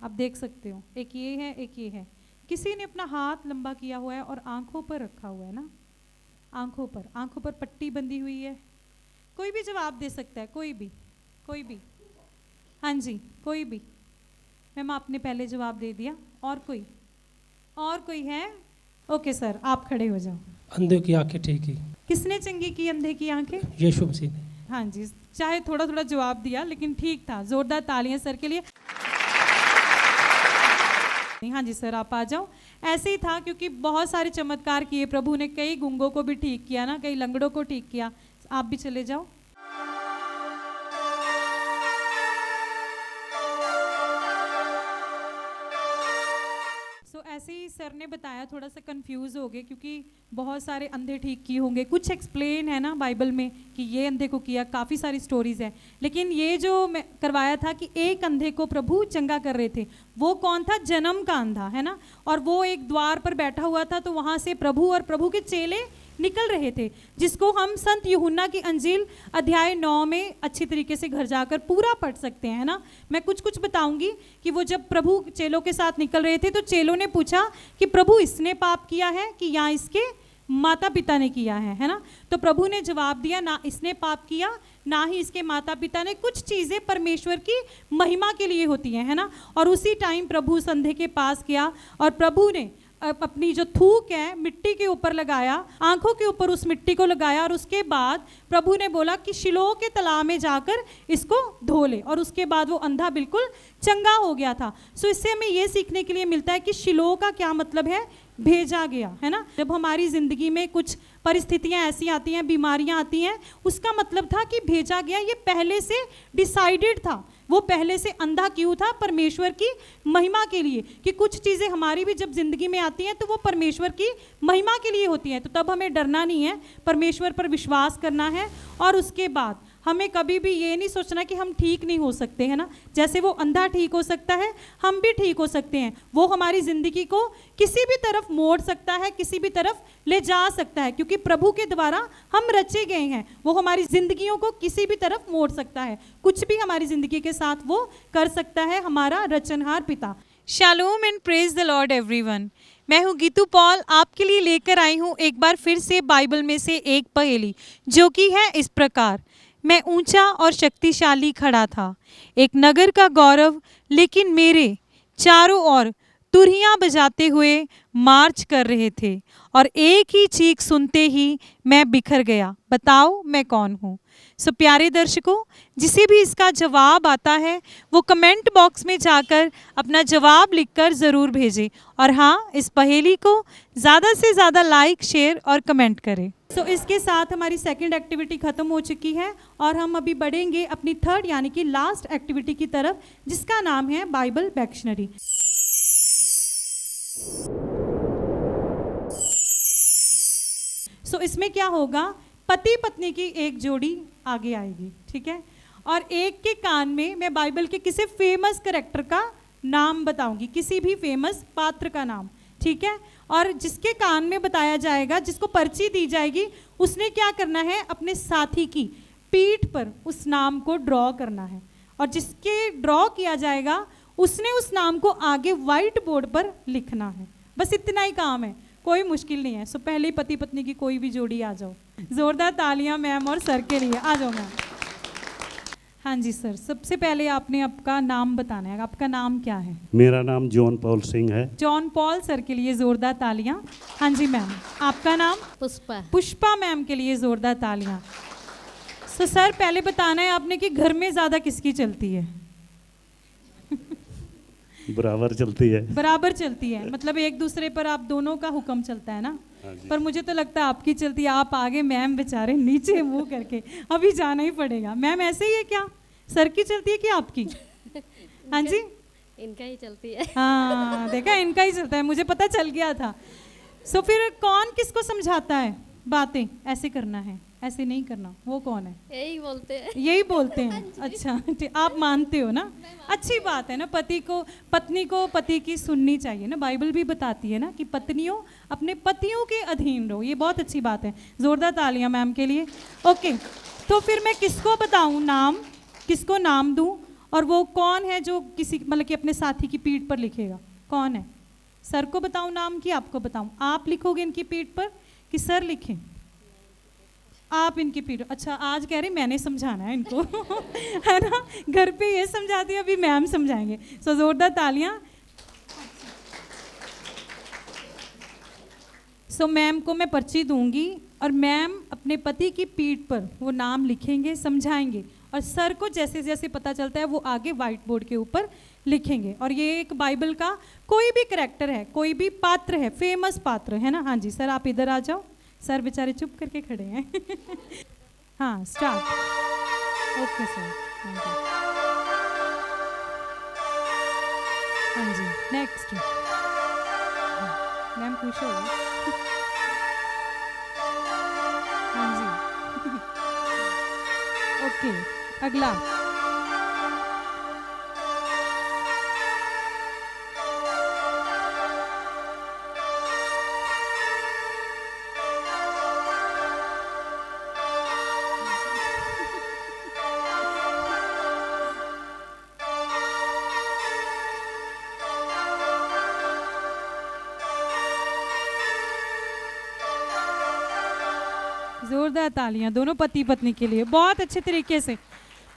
आप देख सकते हो। एक ये है, एक ये है। किसी ने अपना हाथ लंबा किया हुआ है और आंखों पर रखा हुआ है ना, आंखों पर पट्टी बंधी हुई है। कोई भी जवाब दे सकता है, कोई भी। हाँ जी, कोई भी। मैम आपने पहले जवाब दे दिया। और कोई है? ओके सर, आप खड़े हो जाओ। अंधे की आंखें ठीक की। किसने चंगी की अंधे की आंखें? यीशु मसीह ने। हाँ जी, चाहे थोड़ा थोड़ा जवाब दिया लेकिन ठीक था। जोरदार तालियां सर के लिए। हाँ जी सर, आप आ जाओ। ऐसे ही था, क्योंकि बहुत सारे चमत्कार किए प्रभु ने, कई गूंगों को भी ठीक किया ना, कई लंगड़ों को ठीक किया। आप भी चले जाओ। सर ने बताया थोड़ा सा कंफ्यूज हो गए, क्योंकि बहुत सारे अंधे ठीक किए होंगे, कुछ एक्सप्लेन है ना बाइबल में कि ये अंधे को किया, काफ़ी सारी स्टोरीज है। लेकिन ये जो मैं करवाया था कि एक अंधे को प्रभु चंगा कर रहे थे, वो कौन था? जन्म का अंधा, है ना। और वो एक द्वार पर बैठा हुआ था, तो वहाँ से प्रभु और प्रभु के चेले निकल रहे थे, जिसको हम संत यूहन्ना की अंजील अध्याय 9 में अच्छी तरीके से घर जाकर पूरा पढ़ सकते हैं, है ना। मैं कुछ कुछ बताऊंगी कि वो जब प्रभु चेलों के साथ निकल रहे थे तो चेलों ने पूछा कि प्रभु इसने पाप किया है कि या इसके माता पिता ने किया है ना। तो प्रभु ने जवाब दिया, ना इसने पाप किया ना ही इसके माता पिता ने। कुछ चीज़ें परमेश्वर की महिमा के लिए होती हैं, है ना। और उसी टाइम प्रभु उस अंधे के पास गया और प्रभु ने अपनी जो थूक है मिट्टी के ऊपर लगाया, आंखों के ऊपर उस मिट्टी को लगाया, और उसके बाद प्रभु ने बोला कि शिलोह के तालाब में जाकर इसको धो ले, और उसके बाद वो अंधा बिल्कुल चंगा हो गया था। सो इससे हमें ये सीखने के लिए मिलता है कि शिलोह का क्या मतलब है? भेजा गया, है ना। जब हमारी ज़िंदगी में कुछ परिस्थितियां ऐसी आती हैं, बीमारियां आती हैं, उसका मतलब था कि भेजा गया। ये पहले से डिसाइडेड था, वो पहले से अंधा क्यों था? परमेश्वर की महिमा के लिए, कि कुछ चीज़ें हमारी भी जब ज़िंदगी में आती हैं तो वो परमेश्वर की महिमा के लिए होती हैं। तो तब हमें डरना नहीं है, परमेश्वर पर विश्वास करना है, और उसके बाद हमें कभी भी ये नहीं सोचना कि हम ठीक नहीं हो सकते, है ना। जैसे वो अंधा ठीक हो सकता है, हम भी ठीक हो सकते हैं। वो हमारी ज़िंदगी को किसी भी तरफ मोड़ सकता है, किसी भी तरफ ले जा सकता है, क्योंकि प्रभु के द्वारा हम रचे गए हैं। वो हमारी ज़िंदगियों को किसी भी तरफ मोड़ सकता है, कुछ भी हमारी ज़िंदगी के साथ वो कर सकता है, हमारा रचनहार पिता। Shalom and praise the Lord everyone. मैं हूँ गीतू पॉल, आपके लिए लेकर आई हूँ एक बार फिर से बाइबल में से एक पहेली, जो कि है इस प्रकार। मैं ऊंचा और शक्तिशाली खड़ा था, एक नगर का गौरव, लेकिन मेरे चारों ओर तुरहियां बजाते हुए मार्च कर रहे थे, और एक ही चीख सुनते ही मैं बिखर गया। बताओ मैं कौन हूँ? सो प्यारे दर्शकों, जिसे भी इसका जवाब आता है वो कमेंट बॉक्स में जाकर अपना जवाब लिखकर ज़रूर भेजें, और हाँ, इस पहेली को ज़्यादा से ज़्यादा लाइक, शेयर और कमेंट करें। सो इसके साथ हमारी सेकंड एक्टिविटी ख़त्म हो चुकी है, और हम अभी बढ़ेंगे अपनी थर्ड यानी कि लास्ट एक्टिविटी की तरफ, जिसका नाम है बाइबल डिक्शनरी। सो इसमें क्या होगा? पति पत्नी की एक जोड़ी आगे आएगी, ठीक है, और एक के कान में मैं बाइबल के किसी फेमस कैरेक्टर का नाम बताऊंगी, किसी भी फेमस पात्र का नाम, ठीक है। और जिसके कान में बताया जाएगा, जिसको पर्ची दी जाएगी, उसने क्या करना है? अपने साथी की पीठ पर उस नाम को ड्रॉ करना है, और जिसके ड्रॉ किया जाएगा उसने उस नाम को आगे वाइट बोर्ड पर लिखना है। बस इतना ही काम है, कोई मुश्किल नहीं है। सो पहले पति पत्नी की कोई भी जोड़ी आ जाओ। जोरदार तालियां मैम और सर के लिए, आ जाओ मैम। हाँ जी सर, सबसे पहले आपने आपका नाम बताना है। आपका नाम क्या है? मेरा नाम जॉन पॉल सिंह है। जॉन पॉल सर के लिए जोरदार तालियां। हाँ जी मैम, आपका नाम? पुष्पा। पुष्पा मैम के लिए जोरदार तालियां। सो सर, पहले बताना है आपने कि घर में ज़्यादा किसकी चलती है? बराबर चलती है। बराबर चलती है, मतलब एक दूसरे पर आप दोनों का हुक्म चलता है ना। पर मुझे तो लगता है आपकी चलती है। आप आगे, मैम बेचारे नीचे मुंह करके अभी जाना ही पड़ेगा। मैम ऐसे ही है क्या? सर की चलती है कि आपकी? हाँ जी, इनका ही चलती है। हाँ देखा, इनका ही चलता है, मुझे पता चल गया था। सो फिर कौन किसको समझाता है बातें? ऐसे करना है, ऐसे नहीं करना। वो कौन है? यही बोलते हैं। यही बोलते हैं। अच्छा, ठीक, आप मानते हो ना? अच्छी बात है ना। पत्नी को पति की सुननी चाहिए ना। बाइबल भी बताती है ना कि पत्नियों अपने पतियों के अधीन रहो। ये बहुत अच्छी बात है। जोरदार तालियां मैम के लिए। ओके, तो फिर मैं किसको बताऊं नाम, किसको नाम दूं, और वो कौन है जो किसी मतलब कि अपने साथी की पीठ पर लिखेगा? कौन है? सर को बताऊं नाम कि आपको बताऊं? आप लिखोगे इनकी पीठ पर कि सर लिखें? आप इनकी पीठ। अच्छा, आज कह रही मैंने समझाना है इनको है ना। घर पे ये समझाती है, अभी मैम समझाएंगे। सो जोरदार तालियां। सो मैम को मैं पर्ची दूंगी, और मैम अपने पति की पीठ पर वो नाम लिखेंगे, समझाएंगे, और सर को जैसे जैसे पता चलता है वो आगे वाइट बोर्ड के ऊपर लिखेंगे। और ये एक बाइबल का कोई भी कैरेक्टर है, कोई भी पात्र है, फेमस पात्र है ना। हाँ जी सर, आप इधर आ जाओ। सर बेचारे चुप करके खड़े हैं हाँ, स्टार्ट। Okay sir. हाँ जी, हाँ जी, नेक्स्ट। मैम खुश हो गई। हाँ जी। ओके, अगला। जोरदार तालियां दोनों पति पत्नी के लिए। बहुत अच्छे तरीके से,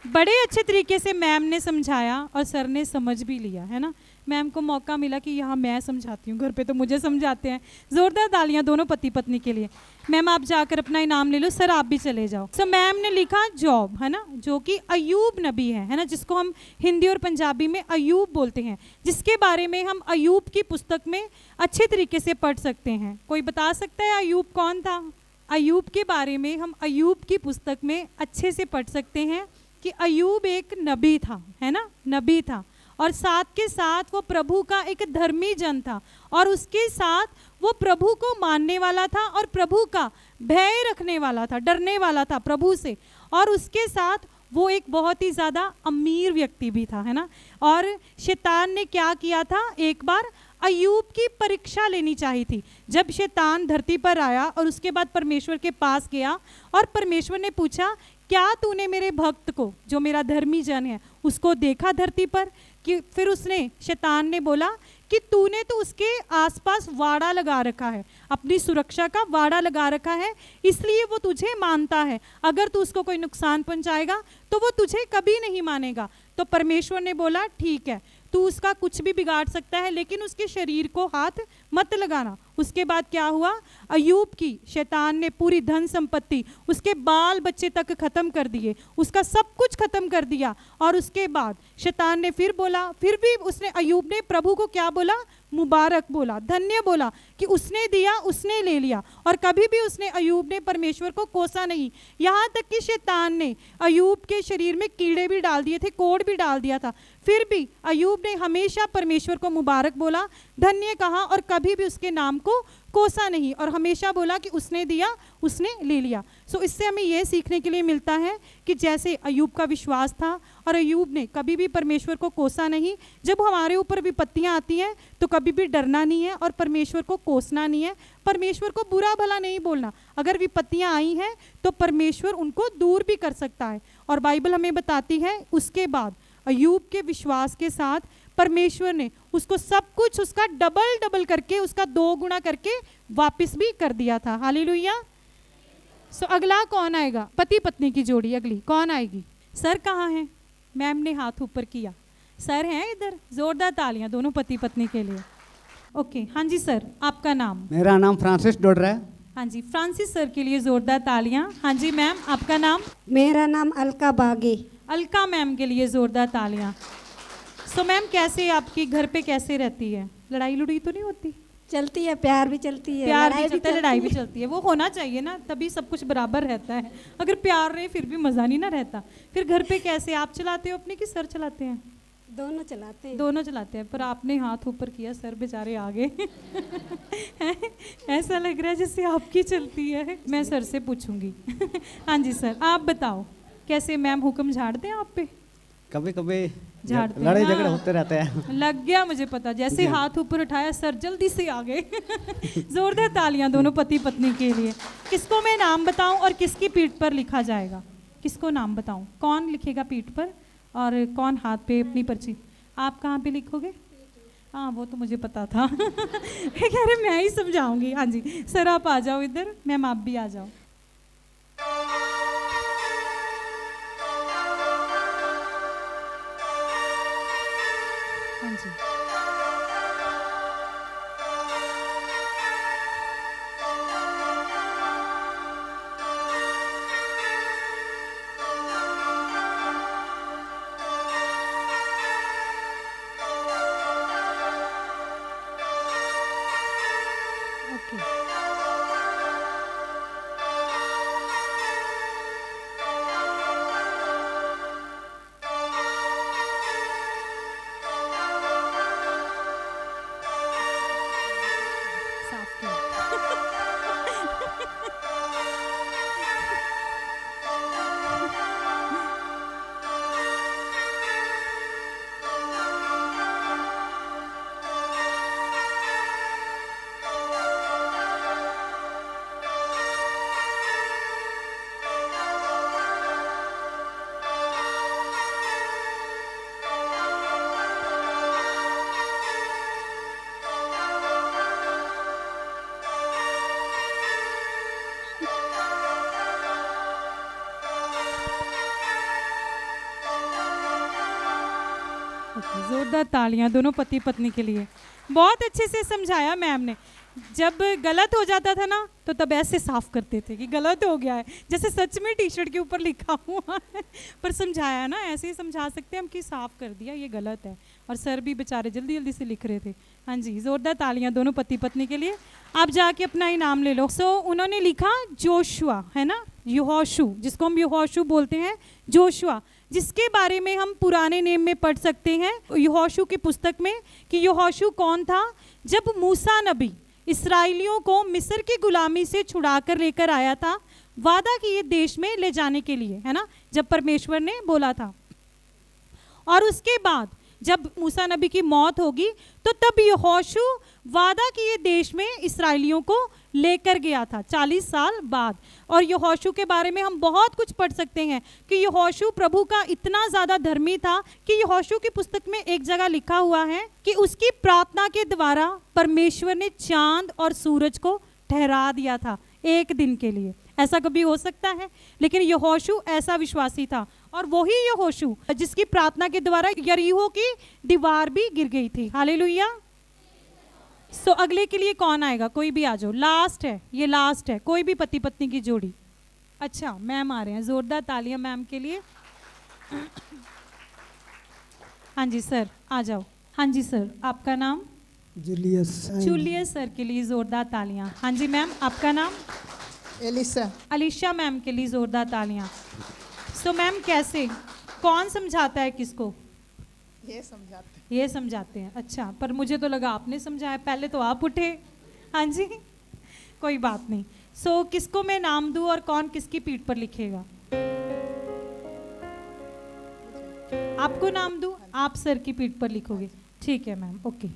बड़े अच्छे तरीके से मैम ने समझाया और सर ने समझ भी लिया, है ना। मैम को मौका मिला कि यहाँ मैं समझाती हूँ, घर पे तो मुझे समझाते हैं। जोरदार तालियां दोनों पति पत्नी के लिए। मैम आप जाकर अपना इनाम ले लो, सर आप भी चले जाओ। सो मैम ने लिखा जॉब, है ना, जो कि अयूब नबी है ना, जिसको हम हिंदी और पंजाबी में अयूब बोलते हैं, जिसके बारे में हम अयूब की पुस्तक में अच्छे तरीके से पढ़ सकते हैं। कोई बता सकता है अयूब कौन था? अयूब के बारे में हम अयूब की पुस्तक में अच्छे से पढ़ सकते हैं कि अयूब एक नबी था, है ना, नबी था, और साथ के साथ वो प्रभु का एक धर्मी जन था, और उसके साथ वो प्रभु को मानने वाला था और प्रभु का भय रखने वाला था, डरने वाला था प्रभु से, और उसके साथ वो एक बहुत ही ज़्यादा अमीर व्यक्ति भी था, है ना। और शैतान ने क्या किया था, एक बार अयूब की परीक्षा लेनी चाहिए थी। जब शैतान धरती पर आया और उसके बाद परमेश्वर के पास गया और परमेश्वर ने पूछा, क्या तूने मेरे भक्त को, जो मेरा धर्मी जन है, उसको देखा धरती पर? कि फिर उसने, शैतान ने बोला कि तूने तो उसके आसपास वाड़ा लगा रखा है, अपनी सुरक्षा का वाड़ा लगा रखा है, इसलिए वो तुझे मानता है। अगर तू उसको कोई नुकसान पहुंचाएगा तो वो तुझे कभी नहीं मानेगा। तो परमेश्वर ने बोला, ठीक है, तू उसका कुछ भी बिगाड़ सकता है, लेकिन उसके शरीर को हाथ मत लगाना। उसके बाद क्या हुआ, अयूब की शैतान ने पूरी धन संपत्ति, उसके बाल बच्चे तक खत्म कर दिए, उसका सब कुछ खत्म कर दिया। और उसके बाद शैतान ने फिर बोला, फिर भी उसने, अयूब ने प्रभु को क्या बोला, मुबारक बोला, धन्य बोला, कि उसने दिया उसने ले लिया, और कभी भी उसने, अयूब ने परमेश्वर को कोसा नहीं। यहाँ तक कि शैतान ने अयूब के शरीर में कीड़े भी डाल दिए थे, कोड़ भी डाल दिया था, फिर भी अयूब ने हमेशा परमेश्वर को मुबारक बोला, धन्य कहा, और कभी भी उसके नाम को कोसा नहीं, और हमेशा बोला कि उसने दिया उसने ले लिया। सो इससे हमें यह सीखने के लिए मिलता है कि जैसे अयूब का विश्वास था और अयूब ने कभी भी परमेश्वर को कोसा नहीं। जब हमारे ऊपर विपत्तियां आती हैं तो कभी भी डरना नहीं है और परमेश्वर को कोसना नहीं है, परमेश्वर को बुरा भला नहीं बोलना। अगर विपत्तियां आई हैं तो परमेश्वर उनको दूर भी कर सकता है। और बाइबल हमें बताती है, उसके बाद अयूब के विश्वास के साथ परमेश्वर ने उसको सब कुछ उसका डबल डबल करके, उसका 2 गुना करके वापस भी कर दिया था। हालेलुया। सो अगला कौन आएगा? पति पत्नी की जोड़ी अगली कौन आएगी? सर कहाँ हैं? मैम ने हाथ ऊपर किया, सर हैं इधर। जोरदार तालियां दोनों पति पत्नी के लिए। ओके, हाँ जी सर, आपका नाम? मेरा नाम फ्रांसिस डोडरा है। हाँ जी, फ्रांसिस सर के लिए जोरदार तालियां। हाँ जी मैम, आपका नाम? मेरा नाम अलका बागी। अलका मैम के लिए जोरदार तालियां। सो मैम, कैसे आपकी घर पे कैसे रहती है? लड़ाई लुड़ाई तो नहीं होती? चलती है, प्यार भी चलती है, प्यार भी चलता है, लड़ाई भी चलती है। वो होना चाहिए ना, तभी सब कुछ बराबर रहता है। अगर प्यार रहे फिर भी मज़ा नहीं ना रहता। फिर घर पे कैसे आप चलाते हो अपने, कि सर चलाते हैं? दोनों चलाते हैं। दोनों चलाते हैं, पर आपने हाथ ऊपर किया, सर बेचारे आगे। ऐसा लग रहा है जैसे आपकी चलती है। मैं सर से पूछूंगी। हाँ जी सर, आप बताओ कैसे मैम हुक्म झाड़ते हैं आप पे? कभी कभी झाड़ते लड़ाई हैं, झगड़े हाँ। होते रहते हैं। लग गया मुझे पता, जैसे हाथ ऊपर उठाया सर जल्दी से आ गए। जोरदार तालियां दोनों पति पत्नी के लिए। किसको मैं नाम बताऊं और किसकी पीठ पर लिखा जाएगा? किसको नाम बताऊं? कौन लिखेगा पीठ पर और कौन हाथ पे अपनी पर्ची? आप कहाँ पे लिखोगे? हाँ वो तो मुझे पता था। कह रहे मैं ही समझाऊंगी। हाँ जी सर, आप आ जाओ इधर। मैम आप भी आ जाओ। हाँ जी, ओके। जोरदार तालियां दोनों पति पत्नी के लिए। बहुत अच्छे से समझाया मैम ने। जब गलत हो जाता था ना तो तब ऐसे साफ करते थे कि गलत हो गया है, जैसे सच में टी शर्ट के ऊपर लिखा हुआ है, पर समझाया ना, ऐसे ही समझा सकते हैं हम कि साफ कर दिया ये गलत है। और सर भी बेचारे जल्दी जल्दी से लिख रहे थे। हाँ जी, जोरदार तालियां दोनों पति पत्नी के लिए। आप जाके अपना इनाम ले लो। उन्होंने लिखा जोशुआ, है ना, यहोशू, जिसको हम यहोशू बोलते हैं, जोशुआ, जिसके बारे में हम पुराने नेम में पढ़ सकते हैं यहोशू की पुस्तक में कि यहोशू कौन था। जब मूसा नबी इस्राएलियों को मिस्र की गुलामी से छुड़ा कर लेकर आया था, वादा किए देश में ले जाने के लिए, है ना, जब परमेश्वर ने बोला था। और उसके बाद जब मूसा नबी की मौत होगी तो तब यहोशू वादा किए देश में इस्राएलियों को लेकर गया था 40 साल बाद। और यहोशू के बारे में हम बहुत कुछ पढ़ सकते हैं कि यहोशू प्रभु का इतना ज़्यादा धर्मी था कि यहोशू की पुस्तक में एक जगह लिखा हुआ है कि उसकी प्रार्थना के द्वारा परमेश्वर ने चांद और सूरज को ठहरा दिया था एक दिन के लिए। ऐसा कभी हो सकता है? लेकिन यहोशू ऐसा विश्वासी था। और वही यहोशू जिसकी प्रार्थना के द्वारा यरीहो की दीवार भी गिर गई थी। हालेलुया। अगले के लिए कौन आएगा? कोई भी आ जाओ, लास्ट है, ये लास्ट है, कोई भी पति पत्नी की जोड़ी। अच्छा, मैम आ रहे हैं, जोरदार तालियां मैम के लिए। हाँ जी सर, आ जाओ। हाँ जी सर, आपका नाम? जूलियस सर के लिए जोरदार तालियां। हाँ जी मैम, आपका नाम? अलीशा मैम के लिए जोरदार तालियां। मैम कैसे, कौन समझाता है किसको? ये समझाते हैं। अच्छा, पर मुझे तो लगा आपने समझाया, पहले तो आप उठे। हाँ जी, कोई बात नहीं। किसको मैं नाम दूं और कौन किसकी पीठ पर लिखेगा? आपको नाम दूं? आप सर की पीठ पर लिखोगे? ठीक है मैम, ओके।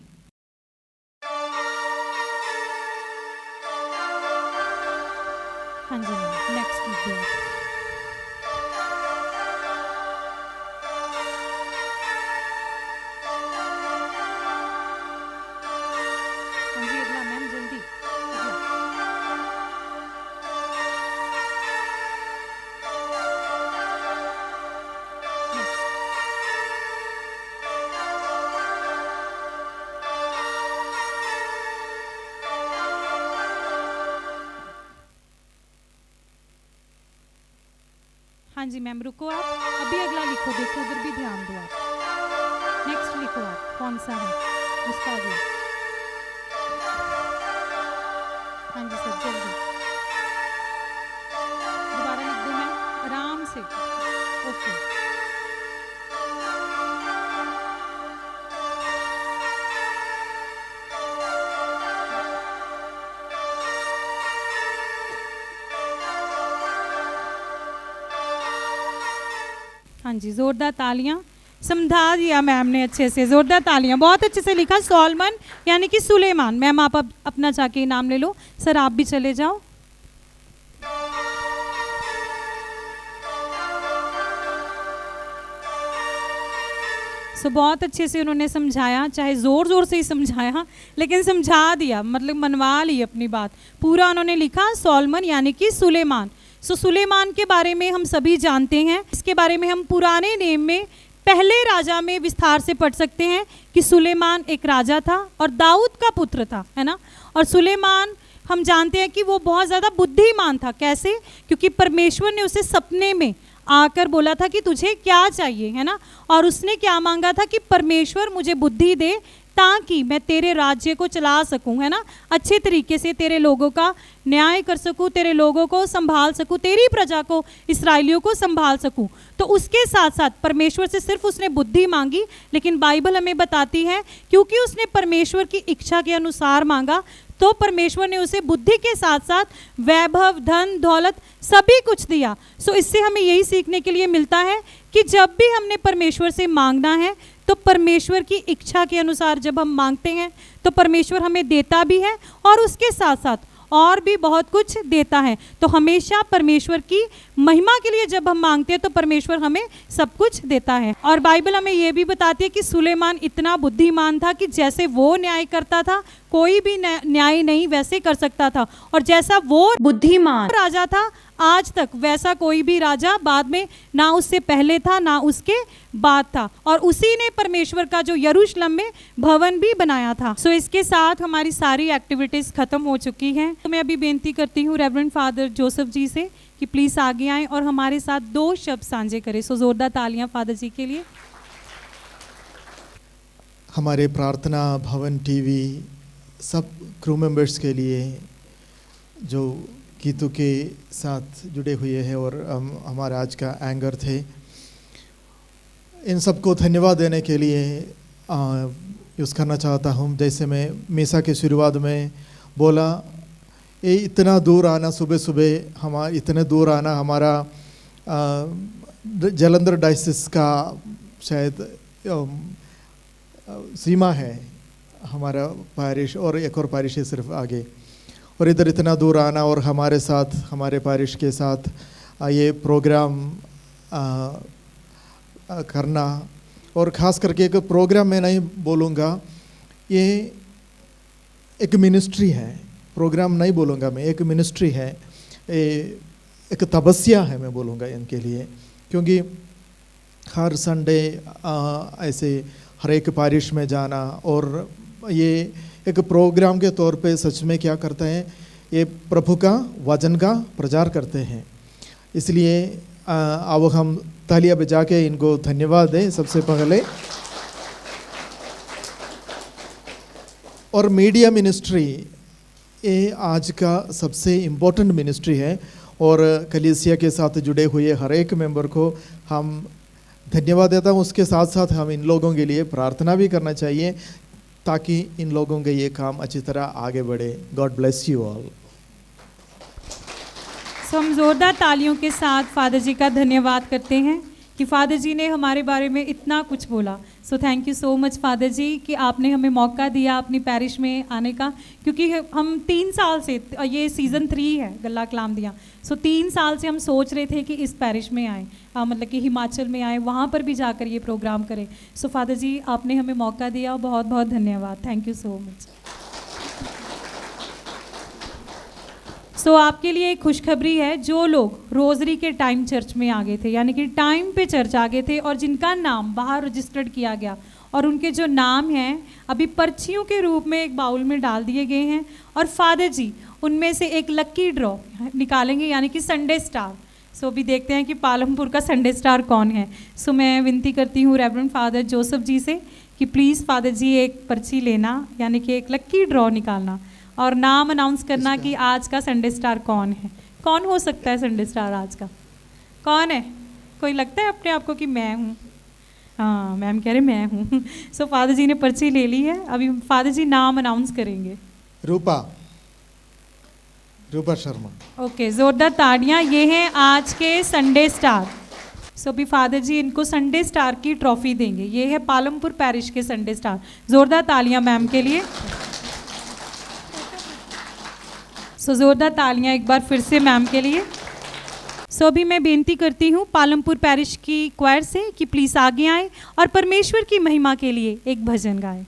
हाँ जी मैम, नेक्स्ट लिखिए। हाँ जी मैम, रुको आप, अभी अगला लिखो, देखो उधर भी ध्यान दो आप। नेक्स्ट लिखो आप, कौन सा है उसका अगला। हाँ जी सर, जल्दी दोबारा लिख दो मैम, आराम से। ओके, हाँ जी, जोरदार तालियां। समझा दिया मैम ने अच्छे से, जोरदार तालियां, बहुत अच्छे से लिखा। सोलमन यानी कि सुलेमान। मैम आप अपना जाके नाम ले लो। सर आप भी चले जाओ। बहुत अच्छे से उन्होंने समझाया, चाहे ज़ोर ज़ोर से ही समझाया, लेकिन समझा दिया, मतलब मनवा ली अपनी बात। पूरा उन्होंने लिखा सोलमन यानी कि सुलेमान। सुलेमान के बारे में हम सभी जानते हैं। इसके बारे में हम पुराने नेम में पहले राजा में विस्तार से पढ़ सकते हैं कि सुलेमान एक राजा था और दाऊद का पुत्र था, है ना। और सुलेमान हम जानते हैं कि वो बहुत ज़्यादा बुद्धिमान था। कैसे? क्योंकि परमेश्वर ने उसे सपने में आकर बोला था कि तुझे क्या चाहिए, है ना। और उसने क्या मांगा था कि परमेश्वर मुझे बुद्धि दे ताकि मैं तेरे राज्य को चला सकूं, है ना, अच्छे तरीके से तेरे लोगों का न्याय कर सकूं, तेरे लोगों को संभाल सकूं, तेरी प्रजा को, इस्राएलियों को संभाल सकूं। तो उसके साथ साथ परमेश्वर से सिर्फ उसने बुद्धि मांगी, लेकिन बाइबल हमें बताती है क्योंकि उसने परमेश्वर की इच्छा के अनुसार मांगा तो परमेश्वर ने उसे बुद्धि के साथ साथ वैभव, धन, दौलत सभी कुछ दिया। इससे हमें यही सीखने के लिए मिलता है कि जब भी हमने परमेश्वर से मांगना है तो परमेश्वर की इच्छा के अनुसार जब हम मांगते हैं तो परमेश्वर हमें देता भी है और उसके साथ साथ और भी बहुत कुछ देता है। तो हमेशा परमेश्वर की महिमा के लिए जब हम मांगते हैं तो परमेश्वर हमें सब कुछ देता है। और बाइबल हमें ये भी बताती है कि सुलेमान इतना बुद्धिमान था कि जैसे वो न्याय करता था कोई भी न्याय नहीं वैसे कर सकता था, और जैसा वो बुद्धिमान राजा था आज तक वैसा कोई भी राजा बाद में ना उससे पहले था ना उसके बाद था, और उसी ने परमेश्वर का जो यरूशलेम में भवन भी बनाया था। सो इसके साथ हमारी सारी एक्टिविटीज़ ख़त्म हो चुकी हैं। तो मैं अभी बेनती करती हूँ रेवरेंड फादर जोसेफ जी से कि प्लीज़ आगे आएँ और हमारे साथ 2 शब्द साझे करें। सो ज़ोरदार तालियां फादर जी के लिए। हमारे प्रार्थना भवन टीवी सब क्रू मेंबर्स के लिए जो गीतों के साथ जुड़े हुए हैं और हमारा आज का एंकर थे, इन सबको धन्यवाद देने के लिए यूज़ करना चाहता हूँ। जैसे मैं मीसा के शुरुआत में बोला, ये इतना दूर आना, सुबह सुबह इतने दूर आना हमारा जालंधर डायसिस का शायद सीमा है, हमारा पारिश और एक और पारिश है सिर्फ आगे, और इधर इतना दूर आना और हमारे साथ हमारे पारिश के साथ ये प्रोग्राम करना, और ख़ास करके एक प्रोग्राम मैं नहीं बोलूँगा, ये एक मिनिस्ट्री है, प्रोग्राम नहीं बोलूँगा मैं, एक मिनिस्ट्री है, एक तपस्या है मैं बोलूँगा इनके लिए। क्योंकि हर संडे ऐसे हर एक पारिश में जाना, और ये एक प्रोग्राम के तौर पे सच में क्या करते हैं, ये प्रभु का वचन का प्रचार करते हैं। इसलिए अब हम तालियां बजा के इनको धन्यवाद दें सबसे पहले। और मीडिया मिनिस्ट्री ये आज का सबसे इम्पोर्टेंट मिनिस्ट्री है, और कलीसिया के साथ जुड़े हुए हर एक मेंबर को हम धन्यवाद देता हूँ। उसके साथ साथ हम इन लोगों के लिए प्रार्थना भी करना चाहिए ताकि इन लोगों के ये काम अच्छी तरह आगे बढ़े। God bless you all. So हम ज़ोरदार तालियों के साथ फादर जी का धन्यवाद करते हैं कि फादर जी ने हमारे बारे में इतना कुछ बोला। So thank you so much father ji कि आपने हमें मौका दिया अपनी पैरिश में आने का, क्योंकि हम 3 साल से, ये सीज़न 3 है गल्ला कलामदियाँ, सो 3 साल से हम सोच रहे थे कि इस पैरिश में आएँ, मतलब कि हिमाचल में आए, वहाँ पर भी जाकर ये प्रोग्राम करें। सो फादर जी आपने हमें मौका दिया, बहुत बहुत धन्यवाद, थैंक यू सो मच। सो आपके लिए एक खुशखबरी है, जो लोग रोज़री के टाइम चर्च में आ गए थे, यानी कि टाइम पे चर्च आ गए थे और जिनका नाम बाहर रजिस्टर्ड किया गया, और उनके जो नाम हैं अभी पर्चियों के रूप में एक बाउल में डाल दिए गए हैं, और फादर जी उनमें से एक लक्की ड्रॉ निकालेंगे, यानी कि संडे स्टार। सो अभी देखते हैं कि पालमपुर का संडे स्टार कौन है। सो मैं विनती करती हूँ रेवरेंड फादर जोसेफ जी से कि प्लीज़ फादर जी एक पर्ची लेना, यानी कि एक लक्की ड्रॉ निकालना और नाम अनाउंस करना कि आज का संडे स्टार कौन है। कौन हो सकता है संडे स्टार आज का? कौन है? कोई लगता है अपने आप को कि मैं हूँ? हाँ, मैम कह रहे मैं हूँ। सो फादर जी ने पर्ची ले ली है, अभी फादर जी नाम अनाउंस करेंगे। रूपा शर्मा। ओके, ज़ोरदार ताड़ियाँ। ये हैं आज के संडे स्टार। सो अभी फादर जी इनको संडे स्टार की ट्रॉफी देंगे। ये है पालमपुर पैरिश के संडे स्टार। ज़ोरदार तालियाँ मैम के लिए। सो ज़ोरदार तालियाँ एक बार फिर से मैम के लिए। सो अभी मैं बेनती करती हूँ पालमपुर पैरिश की क्वायर से कि प्लीज़ आगे आए और परमेश्वर की महिमा के लिए एक भजन गाएं।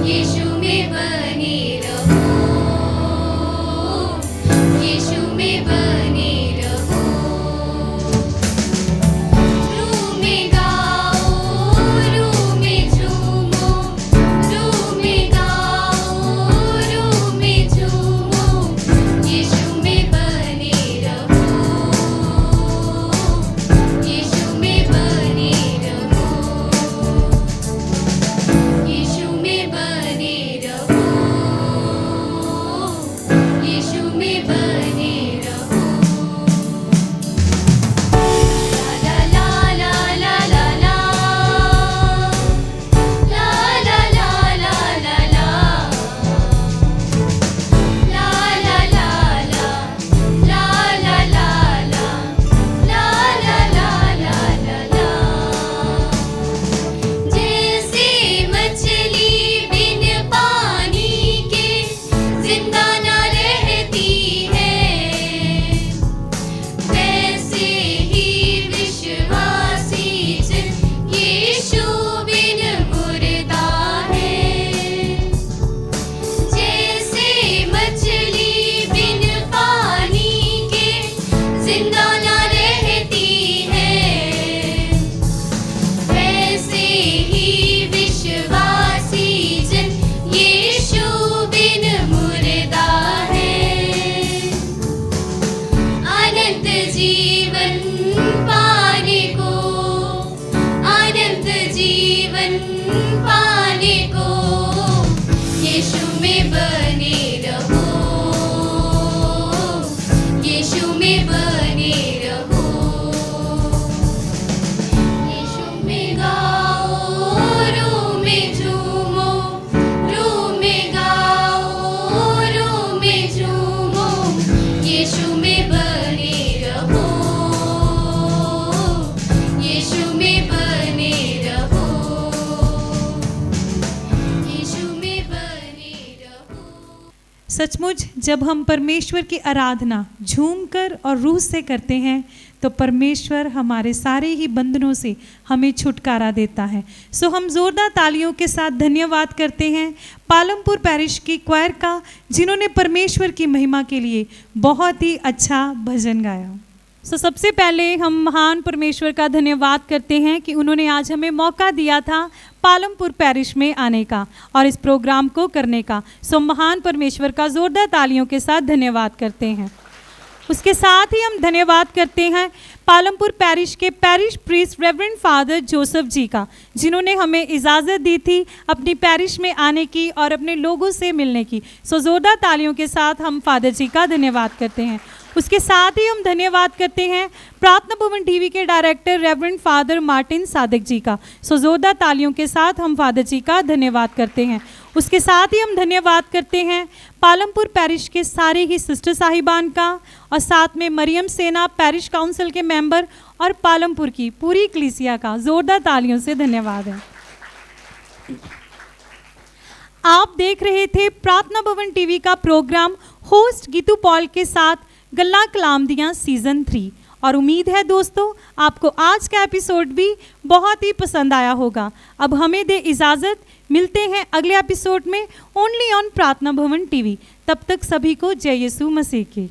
यीशु में बने जिंदा ना रहती है, वैसे ही विश्वासी जन यीशु बिन मुर्दा है। अनंत जीवन पाने को, अनंत जीवन पाने को यीशु में बने रहो, यीशु में बने रहो। यीशु में गाओ, रूह में झूमो, रूह में गाओ, रूह में झूमो, यीशु में बने रहो, यीशु में बने रहो, यीशु में बने रहो। सचमुच जब हम परमेश्वर की आराधना झूमकर और रूह से करते हैं तो परमेश्वर हमारे सारे ही बंधनों से हमें छुटकारा देता है। सो हम जोरदार तालियों के साथ धन्यवाद करते हैं पालमपुर पैरिश की क्वायर का, जिन्होंने परमेश्वर की महिमा के लिए बहुत ही अच्छा भजन गाया। सो सबसे पहले हम महान परमेश्वर का धन्यवाद करते हैं कि उन्होंने आज हमें मौका दिया था पालमपुर पैरिश में आने का और इस प्रोग्राम को करने का। सो महान परमेश्वर का जोरदार तालियों के साथ धन्यवाद करते हैं। उसके साथ ही हम धन्यवाद करते हैं पालमपुर पैरिश के parish priest reverend father Joseph ji का, जिन्होंने हमें इजाज़त दी थी अपनी पैरिश में आने की और अपने लोगों से मिलने की। सो जोरदार तालियों के साथ हम फादर जी का धन्यवाद करते हैं। उसके साथ ही हम धन्यवाद करते हैं प्रार्थना भवन टीवी के director reverend father Martin Sadiq ji का। सो जोरदार तालियों के साथ हम फादर जी का धन्यवाद करते हैं। उसके साथ ही हम धन्यवाद करते हैं पालमपुर पैरिश के सारे ही सिस्टर साहिबान का और साथ में मरियम सेना पैरिश काउंसिल के मेंबर और पालमपुर की पूरी कलीसिया का जोरदार तालियों से धन्यवाद है। आप देख रहे थे प्रार्थना भवन टीवी का प्रोग्राम होस्ट गीतू पॉल के साथ गल्ला कलामदियाँ सीजन 3, और उम्मीद है दोस्तों आपको आज का एपिसोड भी बहुत ही पसंद आया होगा। अब हमें दे इजाज़त, मिलते हैं अगले एपिसोड में ओनली ऑन प्रार्थना भवन टीवी। तब तक सभी को जय यीशु मसीह की।